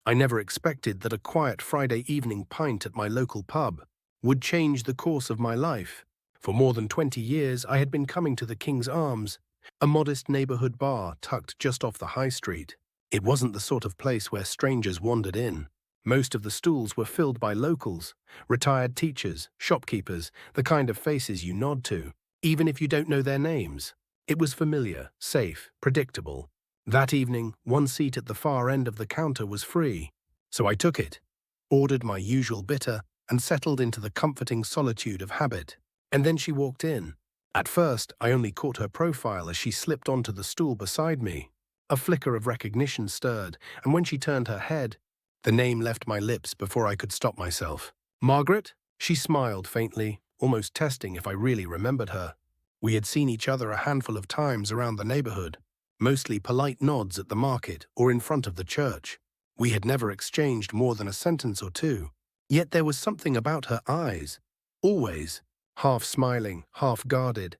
I never expected that a quiet Friday evening pint at my local pub would change the course of my life. For more than 20 years, I had been coming to the King's Arms, a modest neighborhood bar tucked just off the high street. It wasn't the sort of place where strangers wandered in. Most of the stools were filled by locals, retired teachers, shopkeepers, the kind of faces you nod to, even if you don't know their names. It was familiar, safe, predictable. That evening, one seat at the far end of the counter was free, so I took it, ordered my usual bitter, and settled into the comforting solitude of habit. And then she walked in. At first, I only caught her profile as she slipped onto the stool beside me. A flicker of recognition stirred, and when she turned her head, the name left my lips before I could stop myself. Margaret? She smiled faintly, almost testing if I really remembered her. We had seen each other a handful of times around the neighborhood, mostly polite nods at the market or in front of the church. We had never exchanged more than a sentence or two, yet there was something about her eyes, always, half smiling, half guarded,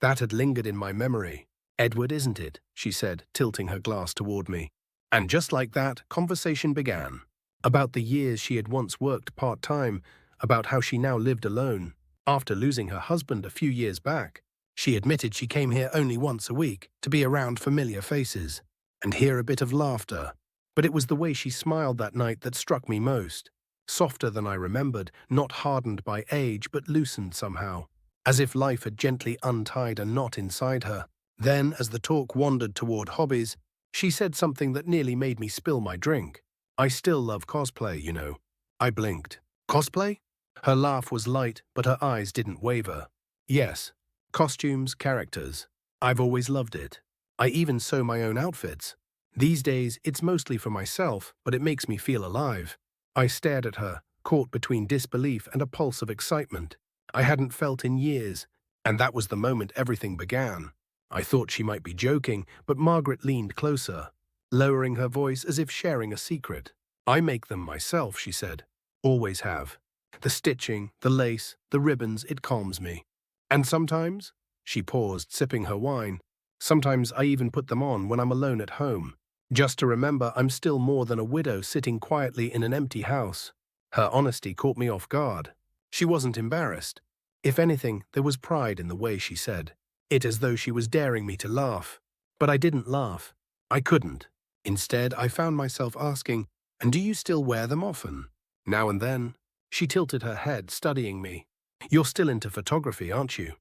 that had lingered in my memory. "Edward, isn't it?" she said, tilting her glass toward me. And just like that, conversation began. About the years she had once worked part-time, about how she now lived alone. After losing her husband a few years back, she admitted she came here only once a week to be around familiar faces and hear a bit of laughter. But it was the way she smiled that night that struck me most. Softer than I remembered, not hardened by age but loosened somehow, as if life had gently untied a knot inside her. Then, as the talk wandered toward hobbies, she said something that nearly made me spill my drink. "I still love cosplay, you know." I blinked. "Cosplay?" Her laugh was light, but her eyes didn't waver. "Yes. Costumes, characters. I've always loved it. I even sew my own outfits. These days, it's mostly for myself, but it makes me feel alive." I stared at her, caught between disbelief and a pulse of excitement I hadn't felt in years, and that was the moment everything began. I thought she might be joking, but Margaret leaned closer, lowering her voice as if sharing a secret. "I make them myself," she said. "Always have. The stitching, the lace, the ribbons, it calms me. And sometimes," she paused, sipping her wine, "sometimes I even put them on when I'm alone at home, just to remember I'm still more than a widow sitting quietly in an empty house." Her honesty caught me off guard. She wasn't embarrassed. If anything, there was pride in the way she said it, as though she was daring me to laugh. But I didn't laugh. I couldn't. Instead, I found myself asking, "And do you still wear them often?" "Now and then." She tilted her head, studying me. "You're still into photography, aren't you?"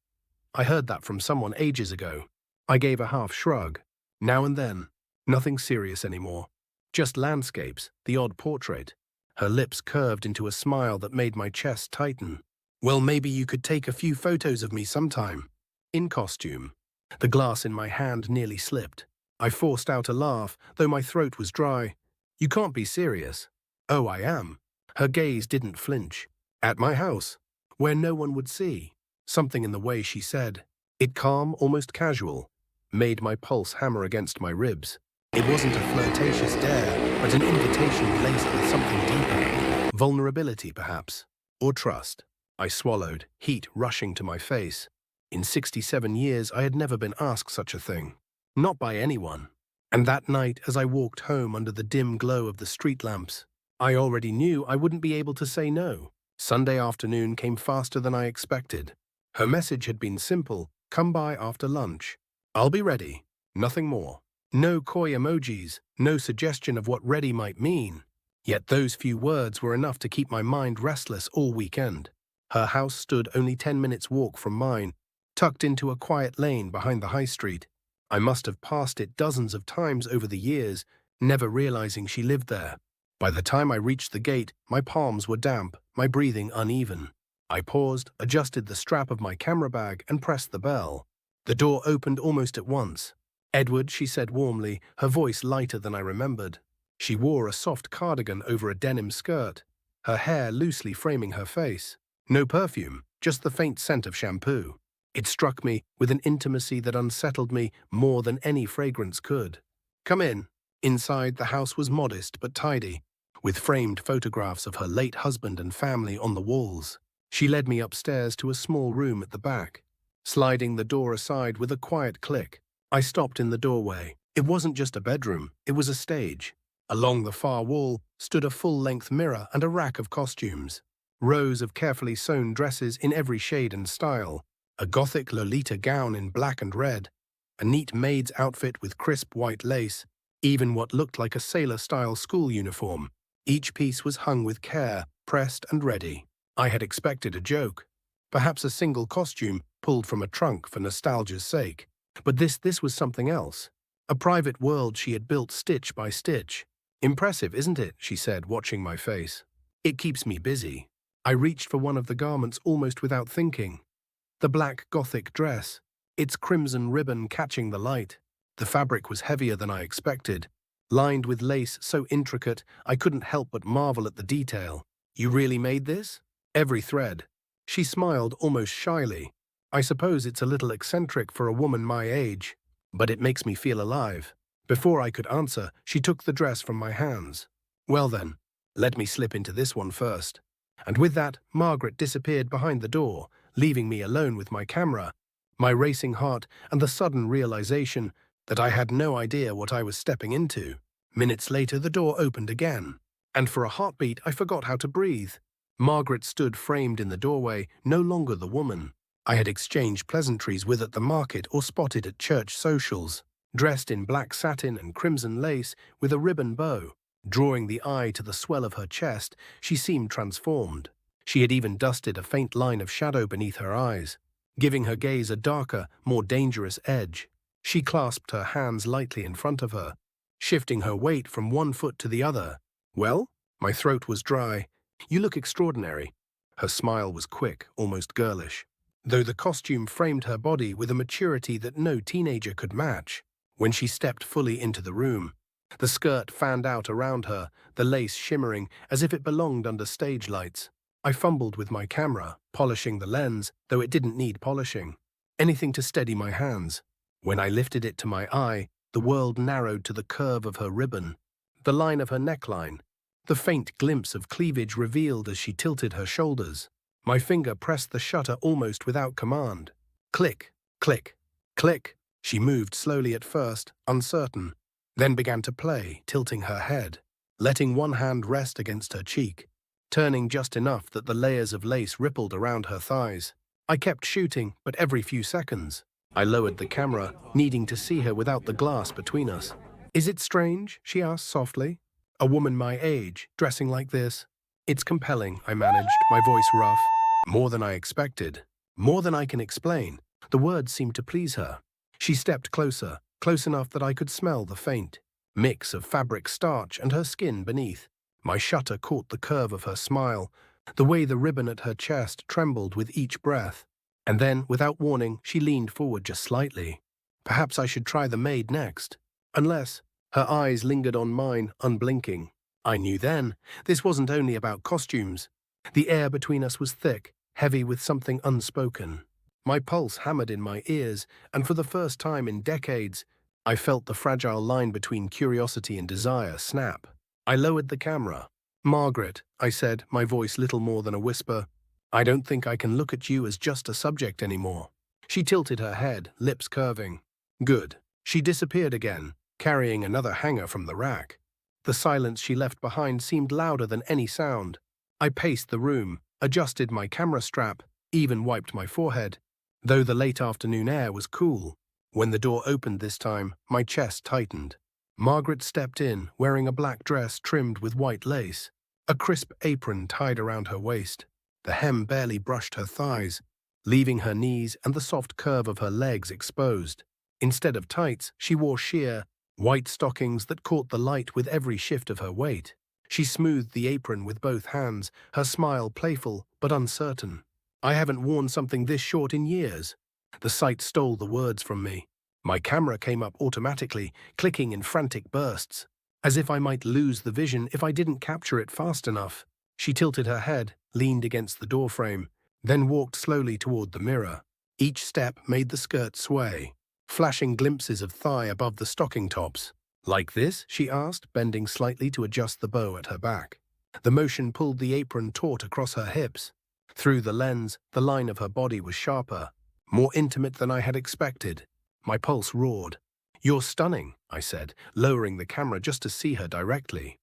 I heard that from someone ages ago. I gave a half shrug. "Now and then. Nothing serious anymore. Just landscapes, the odd portrait." Her lips curved into a smile that made my chest tighten. "Well, maybe you could take a few photos of me sometime. In costume." The glass in my hand nearly slipped. I forced out a laugh, though my throat was dry. "You can't be serious." "Oh, I am." Her gaze didn't flinch. "At my house, where no one would see." Something in the way she said it, calm, almost casual, made my pulse hammer against my ribs. It wasn't a flirtatious dare, but an invitation laced with something deeper. Vulnerability, perhaps. Or trust. I swallowed, heat rushing to my face. In 67 years, I had never been asked such a thing. Not by anyone. And that night, as I walked home under the dim glow of the street lamps, I already knew I wouldn't be able to say no. Sunday afternoon came faster than I expected. Her message had been simple: "Come by after lunch. I'll be ready." Nothing more. No coy emojis, no suggestion of what ready might mean. Yet those few words were enough to keep my mind restless all weekend. Her house stood only 10 minutes' walk from mine, tucked into a quiet lane behind the high street. I must have passed it dozens of times over the years, never realizing she lived there. By the time I reached the gate, my palms were damp, my breathing uneven. I paused, adjusted the strap of my camera bag, and pressed the bell. The door opened almost at once. "Edward," she said warmly, her voice lighter than I remembered. She wore a soft cardigan over a denim skirt, her hair loosely framing her face. No perfume, just the faint scent of shampoo. It struck me with an intimacy that unsettled me more than any fragrance could. "Come in." Inside, the house was modest but tidy, with framed photographs of her late husband and family on the walls. She led me upstairs to a small room at the back. Sliding the door aside with a quiet click, I stopped in the doorway. It wasn't just a bedroom, it was a stage. Along the far wall stood a full-length mirror and a rack of costumes. Rows of carefully sewn dresses in every shade and style, a gothic Lolita gown in black and red, a neat maid's outfit with crisp white lace, even what looked like a sailor-style school uniform. Each piece was hung with care, pressed and ready. I had expected a joke, perhaps a single costume pulled from a trunk for nostalgia's sake. But this was something else. A private world she had built stitch by stitch. "Impressive, isn't it?" she said, watching my face. "It keeps me busy." I reached for one of the garments almost without thinking. The black Gothic dress, its crimson ribbon catching the light. The fabric was heavier than I expected, lined with lace so intricate I couldn't help but marvel at the detail. "You really made this?" "Every thread." She smiled almost shyly. "I suppose it's a little eccentric for a woman my age, but it makes me feel alive." Before I could answer, she took the dress from my hands. "Well then, let me slip into this one first." And with that, Margaret disappeared behind the door, leaving me alone with my camera, my racing heart, and the sudden realization that I had no idea what I was stepping into. Minutes later, the door opened again, and for a heartbeat, I forgot how to breathe. Margaret stood framed in the doorway, no longer the woman I had exchanged pleasantries with at the market or spotted at church socials. Dressed in black satin and crimson lace with a ribbon bow, drawing the eye to the swell of her chest, she seemed transformed. She had even dusted a faint line of shadow beneath her eyes, giving her gaze a darker, more dangerous edge. She clasped her hands lightly in front of her, shifting her weight from one foot to the other. "Well?" My throat was dry. "You look extraordinary." Her smile was quick, almost girlish, though the costume framed her body with a maturity that no teenager could match. When she stepped fully into the room, the skirt fanned out around her, the lace shimmering as if it belonged under stage lights. I fumbled with my camera, polishing the lens, though it didn't need polishing. Anything to steady my hands. When I lifted it to my eye, the world narrowed to the curve of her ribbon, the line of her neckline, the faint glimpse of cleavage revealed as she tilted her shoulders. My finger pressed the shutter almost without command. Click, click, click. She moved slowly at first, uncertain, then began to play, tilting her head, letting one hand rest against her cheek, turning just enough that the layers of lace rippled around her thighs. I kept shooting, but every few seconds, I lowered the camera, needing to see her without the glass between us. "Is it strange?" she asked softly. "A woman my age, dressing like this?" "It's compelling," I managed, my voice rough. "More than I expected. More than I can explain." The words seemed to please her. She stepped closer, close enough that I could smell the faint mix of fabric starch and her skin beneath. My shutter caught the curve of her smile, the way the ribbon at her chest trembled with each breath. And then, without warning, she leaned forward just slightly. Perhaps I should try the maid next. Unless her eyes lingered on mine, unblinking. I knew then, this wasn't only about costumes. The air between us was thick, heavy with something unspoken. My pulse hammered in my ears, and for the first time in decades, I felt the fragile line between curiosity and desire snap. I lowered the camera. "Margaret," I said, my voice little more than a whisper, "I don't think I can look at you as just a subject anymore." She tilted her head, lips curving. "Good." She disappeared again, carrying another hanger from the rack. The silence she left behind seemed louder than any sound. I paced the room, adjusted my camera strap, even wiped my forehead, though the late afternoon air was cool. When the door opened this time, my chest tightened. Margaret stepped in, wearing a black dress trimmed with white lace, a crisp apron tied around her waist. The hem barely brushed her thighs, leaving her knees and the soft curve of her legs exposed. Instead of tights, she wore sheer, white stockings that caught the light with every shift of her weight. She smoothed the apron with both hands, her smile playful but uncertain. "I haven't worn something this short in years." The sight stole the words from me. My camera came up automatically, clicking in frantic bursts, as if I might lose the vision if I didn't capture it fast enough. She tilted her head, leaned against the doorframe, then walked slowly toward the mirror. Each step made the skirt sway, flashing glimpses of thigh above the stocking tops. "Like this?" she asked, bending slightly to adjust the bow at her back. The motion pulled the apron taut across her hips. Through the lens, the line of her body was sharper, more intimate than I had expected. My pulse roared. "You're stunning," I said, lowering the camera just to see her directly.